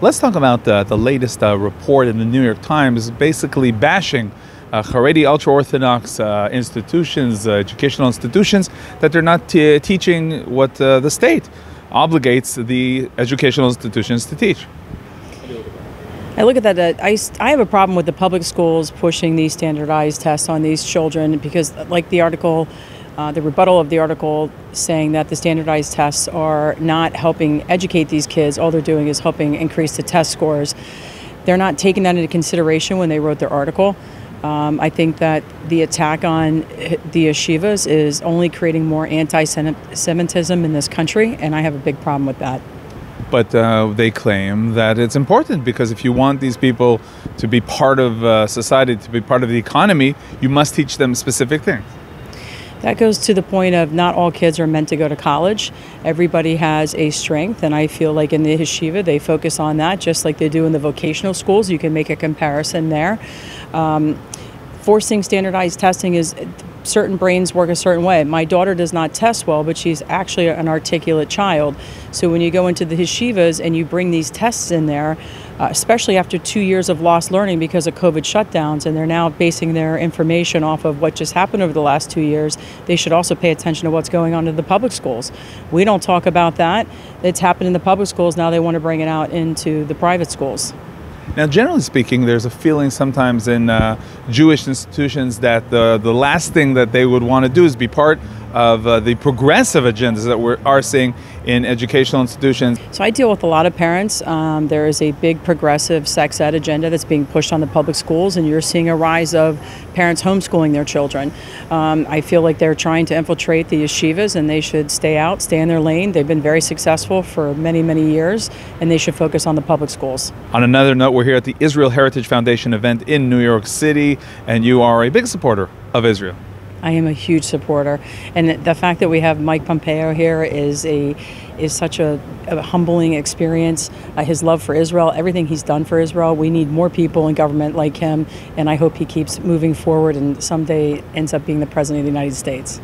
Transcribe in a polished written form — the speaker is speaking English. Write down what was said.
Let's talk about the latest report in the New York Times, basically bashing Haredi ultra-Orthodox institutions, educational institutions, that they're not teaching what the state obligates the educational institutions to teach. I look at that. I have a problem with the public schools pushing these standardized tests on these children because, like the article, the rebuttal of the article saying that the standardized tests are not helping educate these kids. All they're doing is helping increase the test scores. They're not taking that into consideration when they wrote their article. I think that the attack on the yeshivas is only creating more anti-Semitism in this country, and I have a big problem with that. But they claim that it's important because if you want these people to be part of society, to be part of the economy, you must teach them specific things. That goes to the point of not all kids are meant to go to college. Everybody has a strength, and I feel like in the yeshiva they focus on that just like they do in the vocational schools. You can make a comparison there. Forcing standardized testing is certain brains work a certain way. My daughter does not test well, but she's actually an articulate child. So when you go into the yeshivas and you bring these tests in there, especially after 2 years of lost learning because of COVID shutdowns, and they're now basing their information off of what just happened over the last 2 years, they should also pay attention to what's going on in the public schools. We don't talk about that. It's happened in the public schools. Now they want to bring it out into the private schools. Now, generally speaking, there's a feeling sometimes in Jewish institutions that the last thing that they would want to do is be part of the progressive agendas that we are seeing in educational institutions. So I deal with a lot of parents. There is a big progressive sex ed agenda that's being pushed on the public schools, and you're seeing a rise of parents homeschooling their children. I feel like they're trying to infiltrate the yeshivas, and they should stay out, stay in their lane. They've been very successful for many, many years, and they should focus on the public schools. On another note, we're here at the Israel Heritage Foundation event in New York City, and you are a big supporter of Israel. I am a huge supporter, and the fact that we have Mike Pompeo here is such a humbling experience. His love for Israel, everything he's done for Israel. We need more people in government like him, and I hope he keeps moving forward and someday ends up being the President of the United States.